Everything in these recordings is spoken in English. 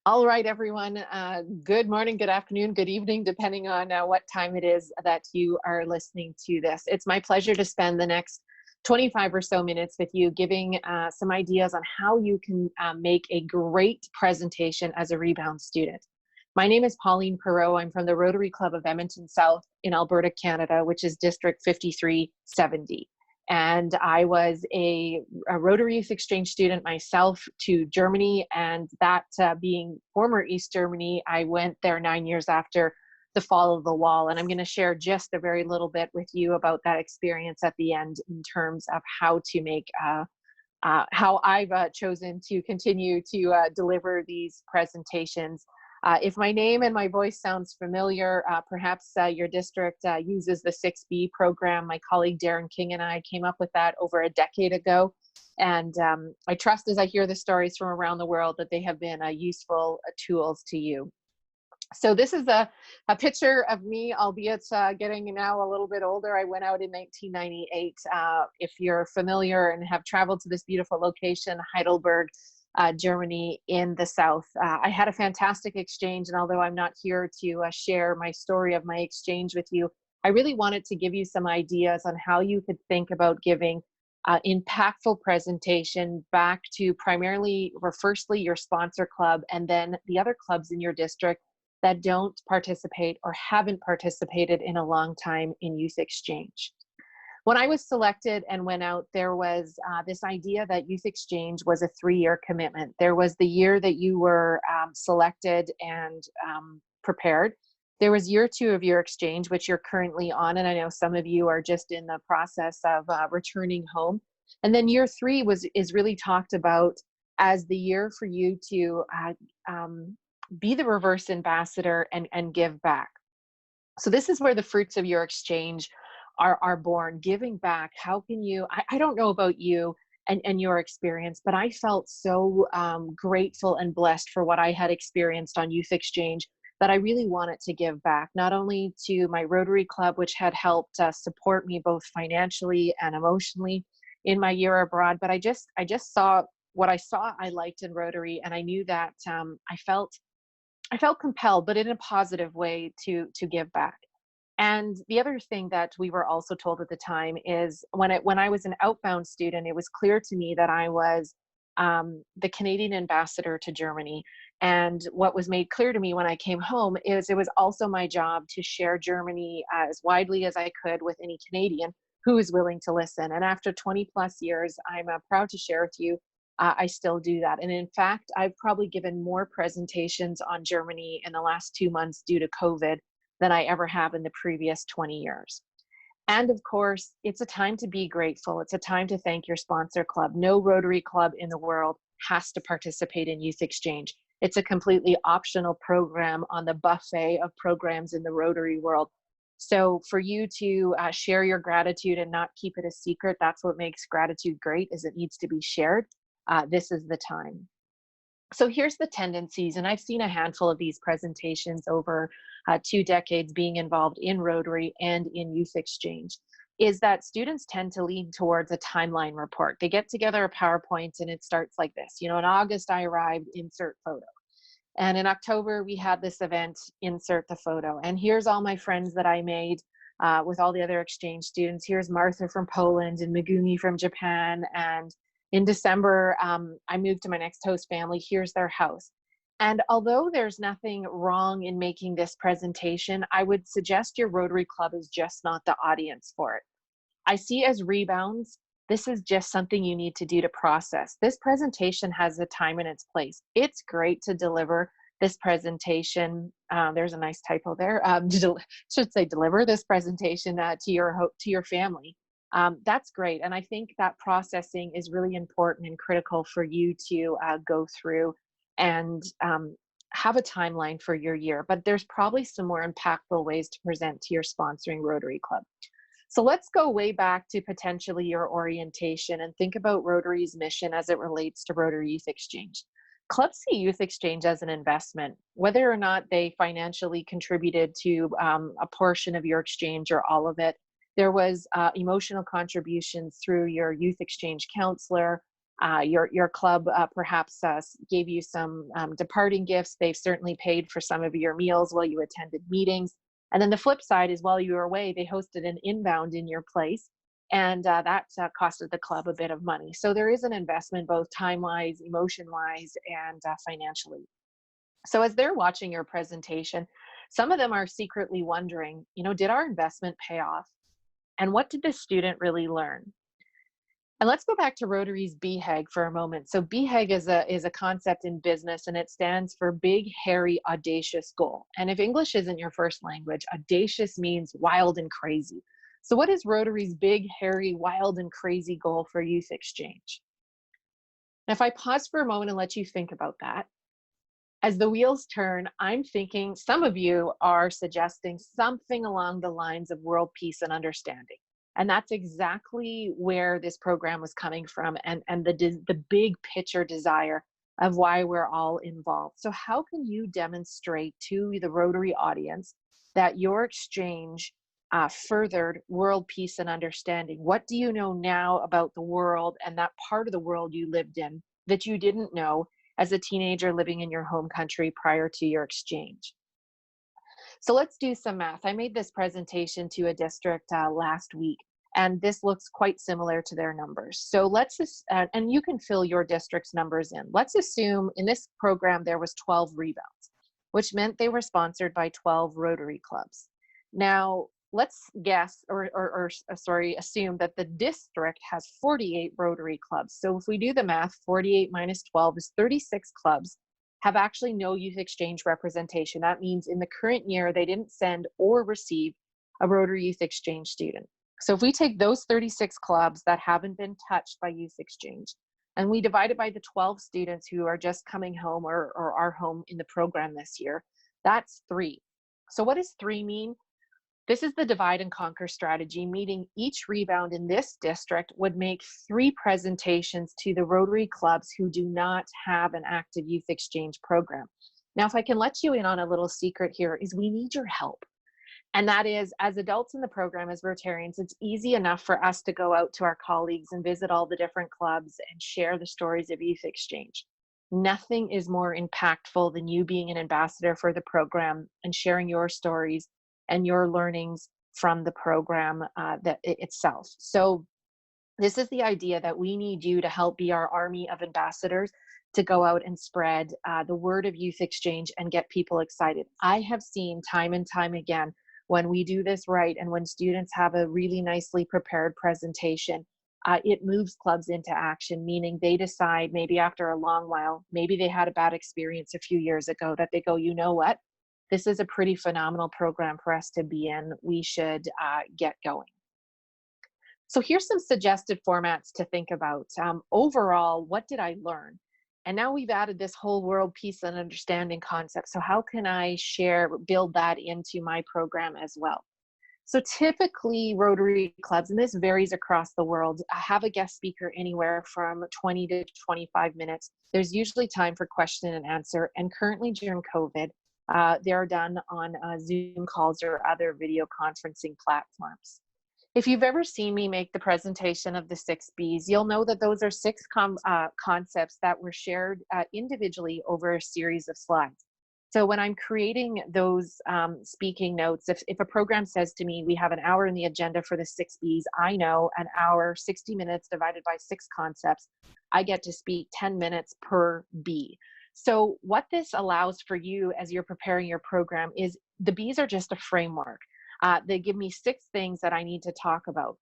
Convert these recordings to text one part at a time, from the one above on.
All right, everyone. Good morning, good afternoon, good evening, depending on what time it is that you are listening to this. It's my pleasure to spend the next 25 or so minutes with you, giving some ideas on how you can make a great presentation as a Rebound student. My name is Pauline Perot. I'm from the Rotary Club of Edmonton South in Alberta, Canada, which is District 5370. And I was a Rotary Youth Exchange student myself to Germany, and that being former East Germany, I went there 9 years after the fall of the wall. And I'm going to share just a very little bit with you about that experience at the end in terms of how to make, how I've chosen to continue to deliver these presentations. If my name and my voice sounds familiar, perhaps your district uses the 6B program. My colleague Darren King and I came up with that over a decade ago. And I trust as I hear the stories from around the world that they have been useful tools to you. So this is a picture of me, albeit getting now a little bit older. I went out in 1998. If you're familiar and have traveled to this beautiful location, Heidelberg, Germany in the south. I had a fantastic exchange, and although I'm not here to share my story of my exchange with you, I really wanted to give you some ideas on how you could think about giving impactful presentation back to primarily or firstly your sponsor club, and then the other clubs in your district that don't participate or haven't participated in a long time in youth exchange. When I was selected and went out, there was this idea that Youth Exchange was a 3-year commitment. There was the year that you were selected and prepared. There was year 2 of your exchange, which you're currently on, and I know some of you are just in the process of returning home. And then year 3 is really talked about as the year for you to be the reverse ambassador and give back. So this is where the fruits of your exchange are born, giving back. How can you, I don't know about you and your experience, but I felt so grateful and blessed for what I had experienced on Youth Exchange that I really wanted to give back, not only to my Rotary Club, which had helped support me both financially and emotionally in my year abroad, but I just saw what I liked in Rotary, and I knew that I felt compelled, but in a positive way, to give back. And the other thing that we were also told at the time is when I was an outbound student, it was clear to me that I was the Canadian ambassador to Germany. And what was made clear to me when I came home is it was also my job to share Germany as widely as I could with any Canadian who is willing to listen. And after 20 plus years, I'm proud to share with you, I still do that. And in fact, I've probably given more presentations on Germany in the last 2 months due to COVID than I ever have in the previous 20 years. And of course, it's a time to be grateful. It's a time to thank your sponsor club. No Rotary club in the world has to participate in Youth Exchange. It's a completely optional program on the buffet of programs in the Rotary world. So for you to share your gratitude and not keep it a secret, that's what makes gratitude great, is it needs to be shared. This is the time. So here's the tendencies, and I've seen a handful of these presentations over 2 decades being involved in Rotary and in Youth Exchange, is that students tend to lean towards a timeline report. They get together a PowerPoint and it starts like this. You know, in August, I arrived, insert photo. And in October, we had this event, insert the photo. And here's all my friends that I made with all the other exchange students. Here's Martha from Poland and Megumi from Japan, and in December, I moved to my next host family. Here's their house. And although there's nothing wrong in making this presentation, I would suggest your Rotary Club is just not the audience for it. I see as Rebounds, this is just something you need to do to process. This presentation has a time and its place. It's great to deliver this presentation. There's a nice typo there. Should say deliver this presentation to your family. That's great. And I think that processing is really important and critical for you to go through and have a timeline for your year. But there's probably some more impactful ways to present to your sponsoring Rotary Club. So let's go way back to potentially your orientation and think about Rotary's mission as it relates to Rotary Youth Exchange. Clubs see Youth Exchange as an investment, whether or not they financially contributed to a portion of your exchange or all of it. There was emotional contributions through your Youth Exchange counselor, Your club perhaps gave you some departing gifts. They've certainly paid for some of your meals while you attended meetings. And then the flip side is while you were away, they hosted an inbound in your place. And that costed the club a bit of money. So there is an investment, both time-wise, emotion-wise, and financially. So as they're watching your presentation, some of them are secretly wondering, did our investment pay off? And what did the student really learn? And let's go back to Rotary's BHAG for a moment. So BHAG is a concept in business, and it stands for big, hairy, audacious goal. And if English isn't your first language, audacious means wild and crazy. So what is Rotary's big, hairy, wild and crazy goal for Youth Exchange? Now, if I pause for a moment and let you think about that, as the wheels turn, I'm thinking some of you are suggesting something along the lines of world peace and understanding. And that's exactly where this program was coming from, and the big picture desire of why we're all involved. So how can you demonstrate to the Rotary audience that your exchange furthered world peace and understanding? What do you know now about the world and that part of the world you lived in that you didn't know as a teenager living in your home country prior to your exchange? So let's do some math. I made this presentation to a district last week, and this looks quite similar to their numbers. So and you can fill your district's numbers in. Let's assume in this program there was 12 rebounds, which meant they were sponsored by 12 Rotary clubs. Now, let's guess, assume that the district has 48 Rotary clubs. So if we do the math, 48 minus 12 is 36 clubs have actually no youth exchange representation. That means in the current year, they didn't send or receive a Rotary Youth Exchange student. So if we take those 36 clubs that haven't been touched by youth exchange, and we divide it by the 12 students who are just coming home or are home in the program this year, that's 3. So what does 3 mean? This is the divide and conquer strategy, meaning each rebound in this district would make 3 presentations to the Rotary clubs who do not have an active youth exchange program. Now, if I can let you in on a little secret here, is we need your help. And that is, as adults in the program, as Rotarians, it's easy enough for us to go out to our colleagues and visit all the different clubs and share the stories of youth exchange. Nothing is more impactful than you being an ambassador for the program and sharing your stories and your learnings from the program itself. So this is the idea that we need you to help be our army of ambassadors to go out and spread the word of youth exchange and get people excited. I have seen time and time again, when we do this right and when students have a really nicely prepared presentation, it moves clubs into action, meaning they decide maybe after a long while, maybe they had a bad experience a few years ago, that they go, you know what? This is a pretty phenomenal program for us to be in. We should get going. So here's some suggested formats to think about. Overall, what did I learn? And now we've added this whole world peace and understanding concept. So how can I build that into my program as well? So typically Rotary clubs, and this varies across the world, have a guest speaker anywhere from 20 to 25 minutes. There's usually time for question and answer. And currently during COVID, they are done on Zoom calls or other video conferencing platforms. If you've ever seen me make the presentation of the 6 Bs, you'll know that those are 6 concepts that were shared individually over a series of slides. So when I'm creating those speaking notes, if a program says to me, we have an hour in the agenda for the 6 Bs, I know an hour, 60 minutes divided by 6 concepts, I get to speak 10 minutes per B. So what this allows for you as you're preparing your program is the Bs are just a framework. They give me 6 things that I need to talk about.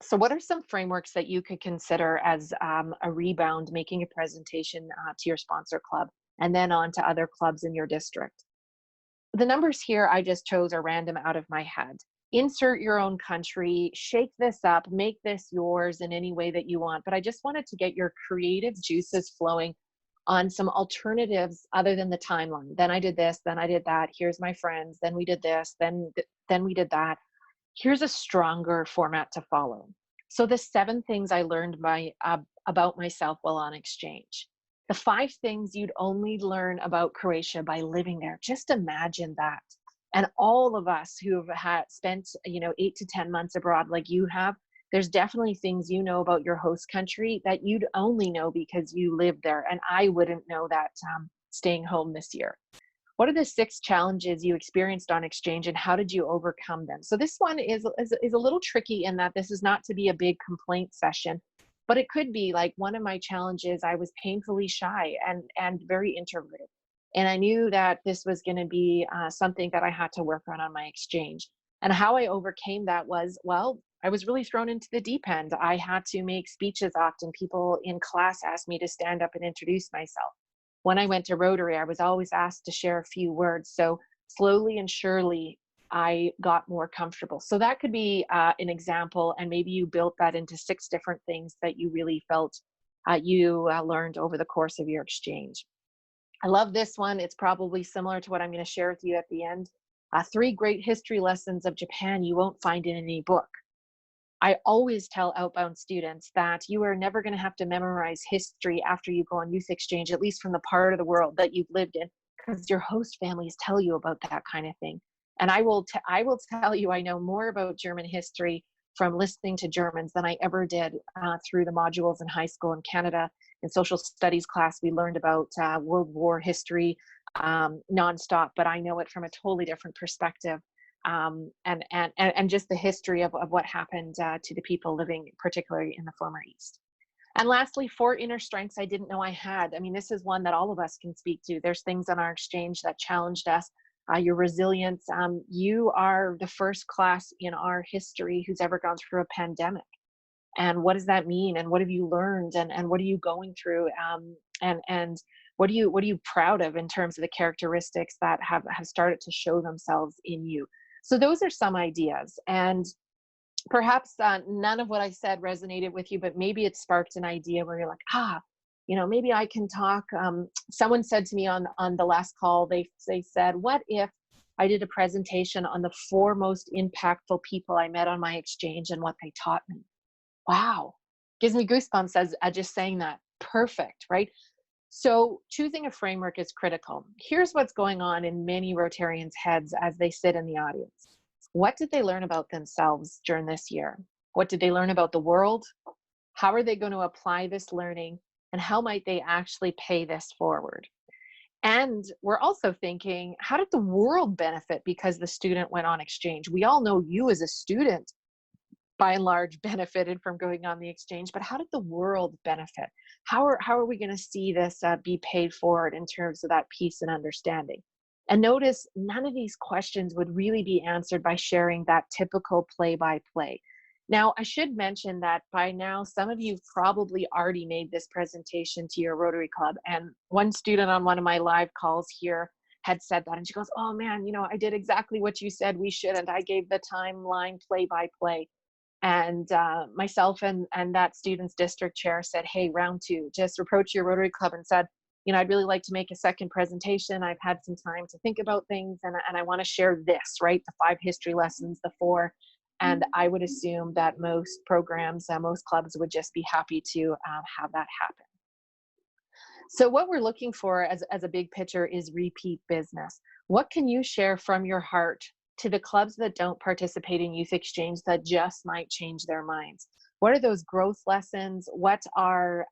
So what are some frameworks that you could consider as a rebound, making a presentation to your sponsor club and then on to other clubs in your district? The numbers here I just chose are random out of my head. Insert your own country, shake this up, make this yours in any way that you want. But I just wanted to get your creative juices flowing on some alternatives other than the timeline. Then I did this, then I did that. Here's my friends. Then we did this, then we did that. Here's a stronger format to follow. So the 7 things I learned about myself while on exchange. The 5 things you'd only learn about Croatia by living there. Just imagine that. And all of us who have spent 8 to 10 months abroad like you have There's definitely things you know about your host country that you'd only know because you live there. And I wouldn't know that staying home this year. What are the 6 challenges you experienced on exchange and how did you overcome them? So this one is a little tricky in that this is not to be a big complaint session, but it could be like one of my challenges. I was painfully shy and very introverted. And I knew that this was going to be something that I had to work on my exchange. And how I overcame that was, well, I was really thrown into the deep end. I had to make speeches often. People in class asked me to stand up and introduce myself. When I went to Rotary, I was always asked to share a few words. So slowly and surely, I got more comfortable. So that could be an example, and maybe you built that into 6 different things that you really felt you learned over the course of your exchange. I love this one. It's probably similar to what I'm going to share with you at the end. 3 great history lessons of Japan you won't find in any book. I always tell outbound students that you are never going to have to memorize history after you go on youth exchange, at least from the part of the world that you've lived in, because your host families tell you about that kind of thing. And I will tell you, I know more about German history from listening to Germans than I ever did through the modules in high school in Canada. In social studies class, we learned about World War history nonstop, but I know it from a totally different perspective. And just the history of what happened to the people living, particularly in the former East. And lastly, 4 inner strengths I didn't know I had. I mean, this is one that all of us can speak to. There's things on our exchange that challenged us. Your resilience. You are the first class in our history who's ever gone through a pandemic. And what does that mean? And what have you learned? And what are you going through? And what are you proud of in terms of the characteristics that have started to show themselves in you? So those are some ideas, and perhaps none of what I said resonated with you, but maybe it sparked an idea where you're like, maybe I can talk. Someone said to me on the last call, they said, what if I did a presentation on the 4 most impactful people I met on my exchange and what they taught me? Wow, gives me goosebumps as just saying that. Perfect, right? So choosing a framework is critical. Here's what's going on in many Rotarians' heads as they sit in the audience. What did they learn about themselves during this year? What did they learn about the world? How are they going to apply this learning? And how might they actually pay this forward? And we're also thinking, how did the world benefit because the student went on exchange? We all know you as a student by and large benefited from going on the exchange, but how did the world benefit? How are we going to see this be paid forward in terms of that peace and understanding? And notice none of these questions would really be answered by sharing that typical play-by-play. Now, I should mention that by now, some of you probably already made this presentation to your Rotary Club. And one student on one of my live calls here had said that, and she goes, oh man, I did exactly what you said we should, and I gave the timeline play-by-play. And myself and that student's district chair said, hey, round 2, just approach your Rotary Club and said, I'd really like to make a second presentation. I've had some time to think about things, and I want to share this, right? The 5 history lessons, the 4. And I would assume that most programs, most clubs would just be happy to have that happen. So what we're looking for as a big picture is repeat business. What can you share from your heart to the clubs that don't participate in youth exchange that just might change their minds? What are those growth lessons? What are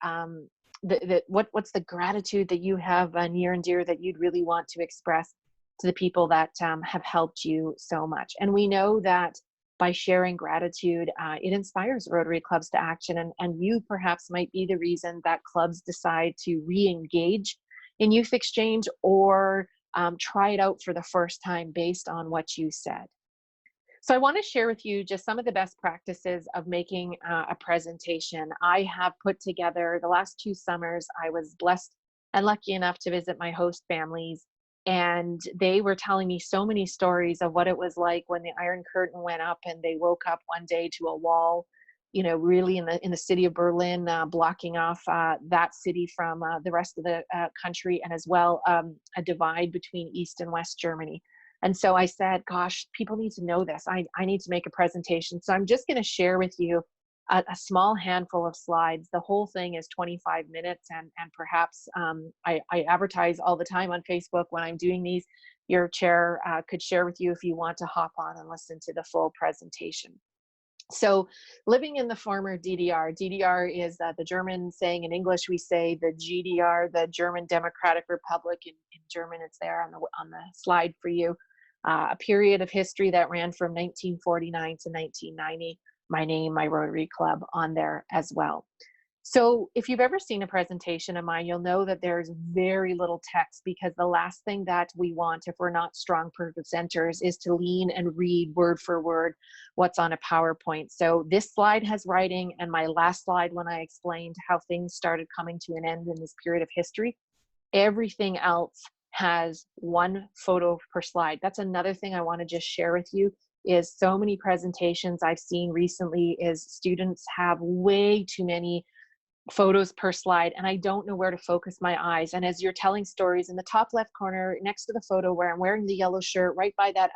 what's the gratitude that you have near and dear that you'd really want to express to the people that have helped you so much? And we know that by sharing gratitude, it inspires Rotary clubs to action, and you perhaps might be the reason that clubs decide to re-engage in youth exchange or try it out for the first time based on what you said. So I want to share with you just some of the best practices of making a presentation. I have put together the last 2 summers. I was blessed and lucky enough to visit my host families, and they were telling me so many stories of what it was like when the Iron Curtain went up and they woke up one day to a wall, really in the city of Berlin, blocking off that city from the rest of the country, and as well a divide between East and West Germany. And so I said, gosh, people need to know this. I need to make a presentation. So I'm just going to share with you a small handful of slides. The whole thing is 25 minutes, and perhaps I advertise all the time on Facebook when I'm doing these. Your chair could share with you if you want to hop on and listen to the full presentation. So living in the former DDR, DDR is the German saying. In English we say the GDR, the German Democratic Republic. In German, it's there on the slide for you. A period of history that ran from 1949 to 1990. My name, my Rotary Club on there as well. So if you've ever seen a presentation of mine, you'll know that there's very little text, because the last thing that we want if we're not strong presenters is to lean and read word for word what's on a PowerPoint. So this slide has writing, and my last slide, when I explained how things started coming to an end in this period of history, everything else has one photo per slide. That's another thing I want to just share with you. Is so many presentations I've seen recently is students have way too many photos per slide, and I don't know where to focus my eyes. And as you're telling stories, in the top left corner next to the photo where I'm wearing the yellow shirt, right by that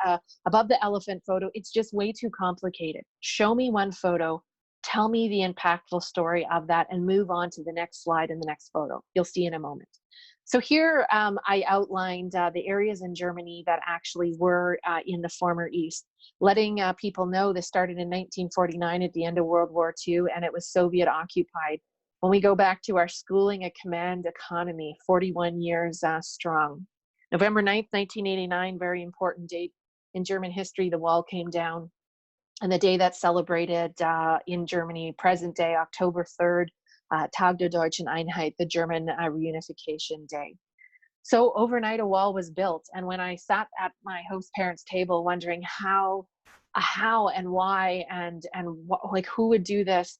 above the elephant photo, it's just way too complicated. Show me one photo, tell me the impactful story of that, and move on to the next slide and the next photo. You'll see in a moment. So here I outlined the areas in Germany that actually were in the former East, letting people know this started in 1949 at the end of World War II, and it was Soviet occupied. When we go back to our schooling, a command economy, 41 years strong. November 9th, 1989, very important date in German history, the wall came down. And the day that's celebrated in Germany, present day, October 3rd, Tag der Deutschen Einheit, the German reunification day. So overnight, a wall was built. And when I sat at my host parents' table wondering how and why and like who would do this,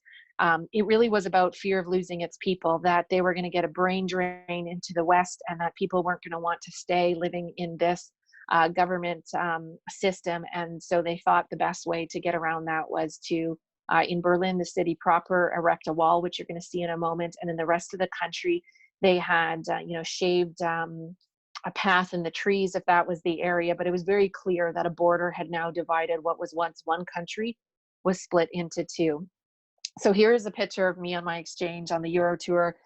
it really was about fear of losing its people, that they were going to get a brain drain into the West, and that people weren't going to want to stay living in this government system. And so they thought the best way to get around that was to, in Berlin, the city proper, erect a wall, which you're going to see in a moment. And in the rest of the country, they had, shaved a path in the trees, if that was the area. But it was very clear that a border had now divided what was once one country, was split into two. So here is a picture of me on my exchange on the Euro tour,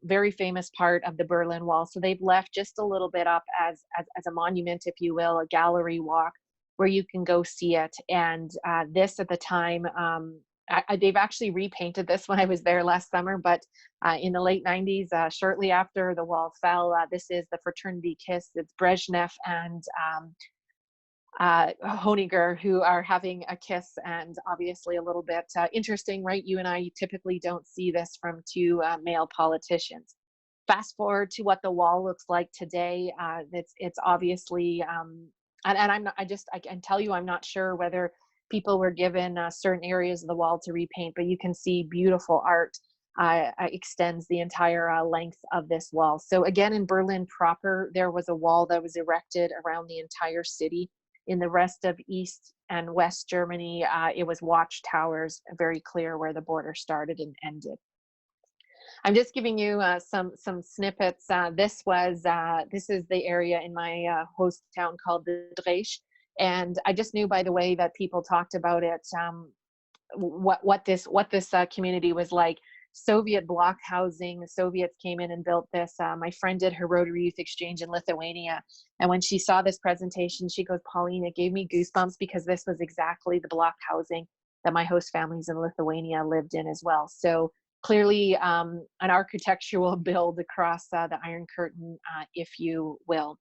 very famous part of the Berlin Wall. So they've left just a little bit up as a monument, if you will, a gallery walk where you can go see it. And this at the time, they've actually repainted this when I was there last summer, but in the late 90s, shortly after the wall fell, this is the fraternity kiss. It's Brezhnev and Honecker, who are having a kiss, and obviously a little bit interesting, right? You and I typically don't see this from two male politicians. Fast forward to what the wall looks like today. It's obviously, and I can tell you, I'm not sure whether people were given certain areas of the wall to repaint, but you can see beautiful art extends the entire length of this wall. So again, in Berlin proper, there was a wall that was erected around the entire city. In the rest of East and West Germany, it was watchtowers, very clear where the border started and ended. I'm just giving you some snippets. This is the area in my host town called the Dresch, and I just knew by the way that people talked about it what this community was like. Soviet block housing. The Soviets came in and built this. My friend did her Rotary Youth Exchange in Lithuania, and when she saw this presentation, she goes, "Pauline, it gave me goosebumps because this was exactly the block housing that my host families in Lithuania lived in as well." So clearly, an architectural build across the Iron Curtain, if you will.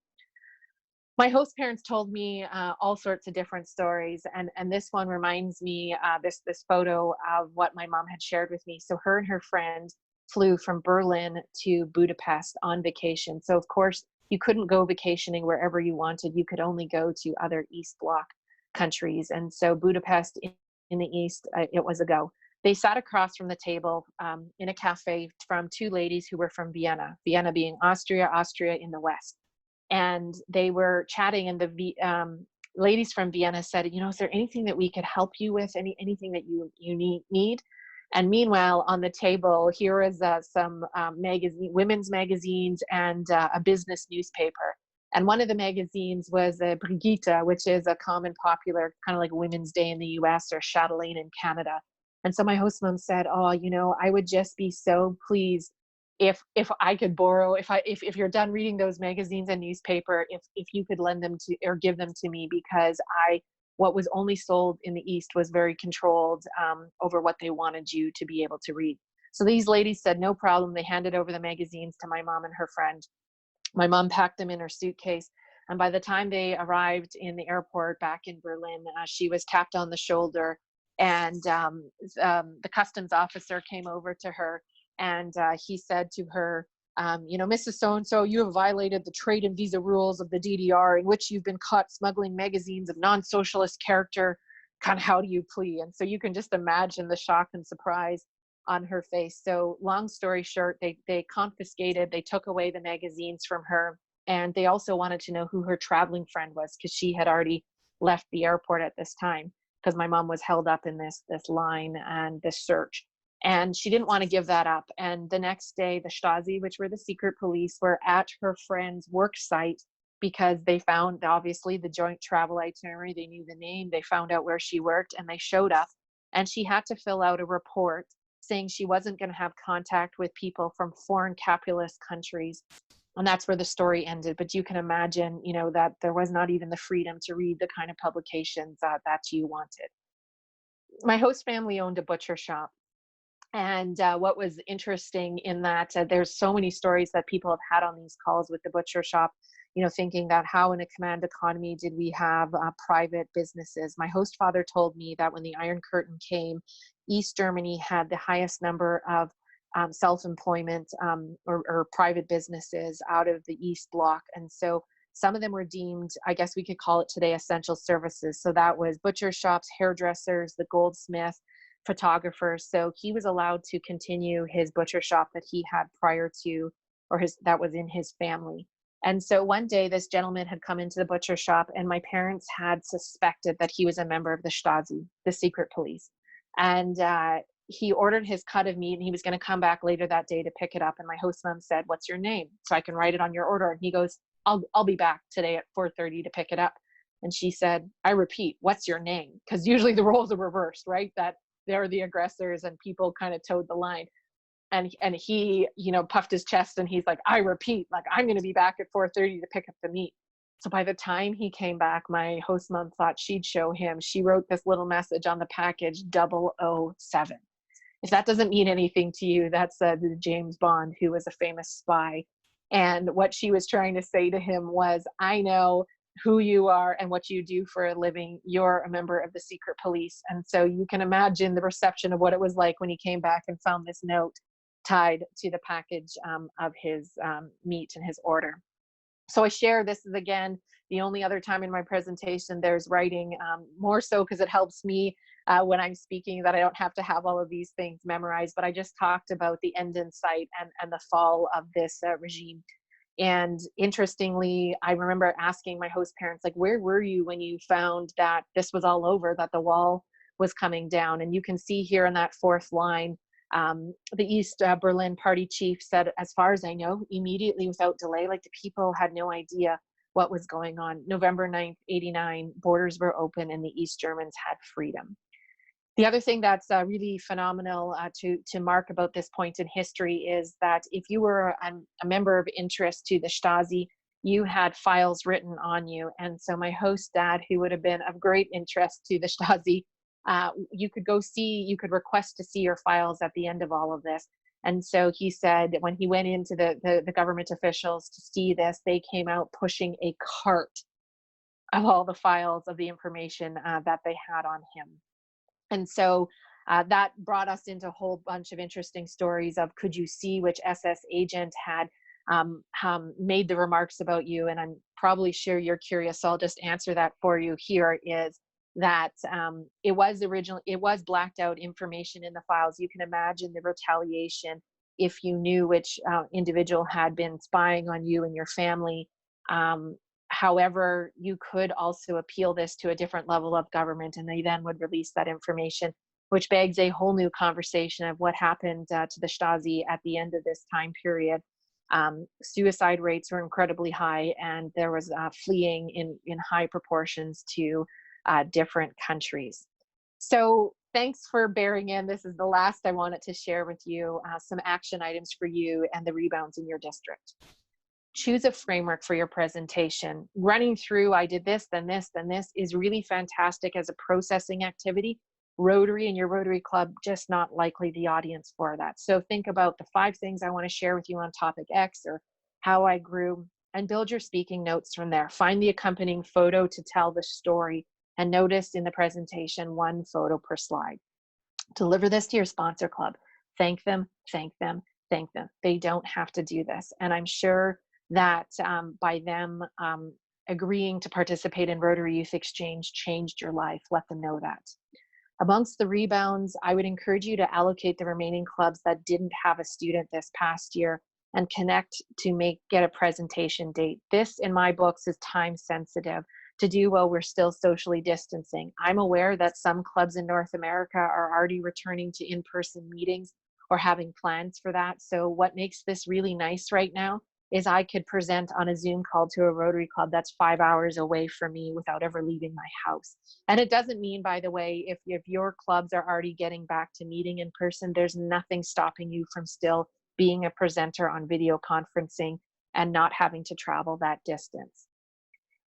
My host parents told me all sorts of different stories, and this one reminds me this photo of what my mom had shared with me. So her and her friend flew from Berlin to Budapest on vacation. So of course you couldn't go vacationing wherever you wanted. You could only go to other East Bloc countries, and so Budapest in the East, it was a go. They sat across from the table in a cafe from two ladies who were from Vienna, Vienna being Austria, Austria in the West. And they were chatting, and the ladies from Vienna said, "Is there anything that we could help you with? Anything that you need?" And meanwhile, on the table, here is some women's magazines and a business newspaper. And one of the magazines was Brigitte, which is a common popular kind of like Women's Day in the U.S. or Chatelaine in Canada. And so my host mom said, "Oh, I would just be so pleased if I could borrow, if you're done reading those magazines and newspaper, if you could lend them to or give them to me, because what was only sold in the East was very controlled over what they wanted you to be able to read. So these ladies said, no problem. They handed over the magazines to my mom and her friend. My mom packed them in her suitcase. And by the time they arrived in the airport back in Berlin, she was tapped on the shoulder, and the customs officer came over to her, and he said to her, Mrs. So-and-so, you have violated the trade and visa rules of the DDR, in which you've been caught smuggling magazines of non-socialist character. Kind of, how do you plead? And so you can just imagine the shock and surprise on her face. So long story short, they confiscated, they took away the magazines from her, and they also wanted to know who her traveling friend was, because she had already left the airport at this time, because my mom was held up in this line and this search. And she didn't want to give that up. And the next day, the Stasi, which were the secret police, were at her friend's work site, because they found, obviously, the joint travel itinerary. They knew the name, they found out where she worked, and they showed up. And she had to fill out a report saying she wasn't going to have contact with people from foreign capitalist countries. And that's where the story ended. But you can imagine, that there was not even the freedom to read the kind of publications that you wanted. My host family owned a butcher shop. And what was interesting in that, there's so many stories that people have had on these calls with the butcher shop, thinking that how in a command economy did we have private businesses. My host father told me that when the Iron Curtain came, East Germany had the highest number of self-employment or private businesses out of the East Bloc. And so some of them were deemed, I guess we could call it today, essential services. So that was butcher shops, hairdressers, the goldsmith, photographers. So he was allowed to continue his butcher shop that he had prior to, or that was in his family. And so one day this gentleman had come into the butcher shop, and my parents had suspected that he was a member of the Stasi, the secret police. And he ordered his cut of meat, and he was going to come back later that day to pick it up. And my host mom said, "What's your name? So I can write it on your order." And he goes, I'll be back today at 4:30 to pick it up. And she said, "I repeat, what's your name?" Because usually the roles are reversed, right? That they're the aggressors and people kind of towed the line. And he, puffed his chest, and he's like, "I repeat, like, I'm going to be back at 4:30 to pick up the meat." So by the time he came back, my host mom thought she'd show him. She wrote this little message on the package, 007. If that doesn't mean anything to you, that's the James Bond, who was a famous spy. And what she was trying to say to him was, I know who you are and what you do for a living. You're a member of the secret police. And so you can imagine the reception of what it was like when he came back and found this note tied to the package of his meat and his order. So I share, this is again the only other time in my presentation there's writing, more so because it helps me when I'm speaking, that I don't have to have all of these things memorized. But I just talked about the end in sight and the fall of this regime. And interestingly, I remember asking my host parents, like, where were you when you found that this was all over, that the wall was coming down? And you can see here in that fourth line, the East Berlin party chief said, "As far as I know, immediately, without delay." Like, the people had no idea what was going on. November 9th, 89, borders were open and the East Germans had freedom. The other thing that's really phenomenal to mark about this point in history is that if you were a member of interest to the Stasi, you had files written on you. And so my host dad, who would have been of great interest to the Stasi, you could request to see your files at the end of all of this. And so he said when he went into the government officials to see this, they came out pushing a cart of all the files of the information that they had on him. And so that brought us into a whole bunch of interesting stories of, could you see which SS agent had made the remarks about you? And I'm probably sure you're curious, so I'll just answer that for you. Here is that it was blacked out information in the files. You can imagine the retaliation if you knew which individual had been spying on you and your family. However, you could also appeal this to a different level of government, and they then would release that information, which begs a whole new conversation of what happened to the Stasi at the end of this time period. Suicide rates were incredibly high, and there was fleeing in high proportions to different countries. So thanks for bearing in. This is the last I wanted to share with you, some action items for you and the rebounds in your district. choose a framework for your presentation. Running through, I did this, then this, then this is really fantastic as a processing activity. Rotary and your Rotary Club, just not likely the audience for that. So think about the 5 things I want to share with you on topic X, or how I grew, and build your speaking notes from there. Find the accompanying photo to tell the story, and notice in the presentation 1 photo per slide. Deliver this to your sponsor club. Thank them, thank them, thank them. They don't have to do this. And I'm sure that by them agreeing to participate in Rotary Youth Exchange changed your life. Let them know that. Amongst the rebounds, I would encourage you to allocate the remaining clubs that didn't have a student this past year and connect to get a presentation date. This, in my books, is time sensitive to do while we're still socially distancing. I'm aware that some clubs in North America are already returning to in-person meetings or having plans for that. So what makes this really nice right now is I could present on a Zoom call to a Rotary Club that's 5 hours away from me without ever leaving my house. And it doesn't mean, by the way, if your clubs are already getting back to meeting in person, there's nothing stopping you from still being a presenter on video conferencing and not having to travel that distance.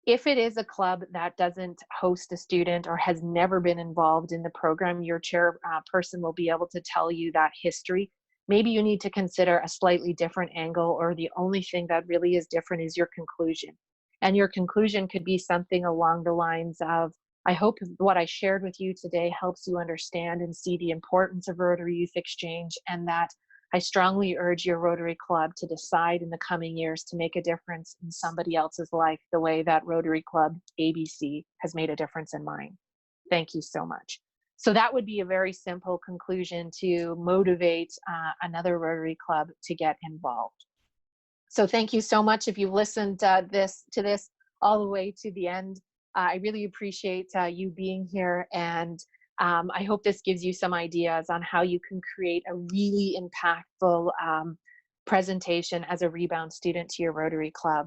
If it is a club that doesn't host a student or has never been involved in the program, your chairperson will be able to tell you that history. Maybe you need to consider a slightly different angle, or the only thing that really is different is your conclusion. And your conclusion could be something along the lines of, I hope what I shared with you today helps you understand and see the importance of Rotary Youth Exchange, and that I strongly urge your Rotary Club to decide in the coming years to make a difference in somebody else's life the way that Rotary Club ABC has made a difference in mine. Thank you so much. So that would be a very simple conclusion to motivate another Rotary Club to get involved. So thank you so much if you've listened to this all the way to the end. I really appreciate you being here, and I hope this gives you some ideas on how you can create a really impactful presentation as a Rebound student to your Rotary Club.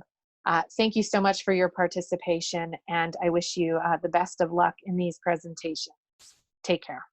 Thank you so much for your participation, and I wish you the best of luck in these presentations. Take care.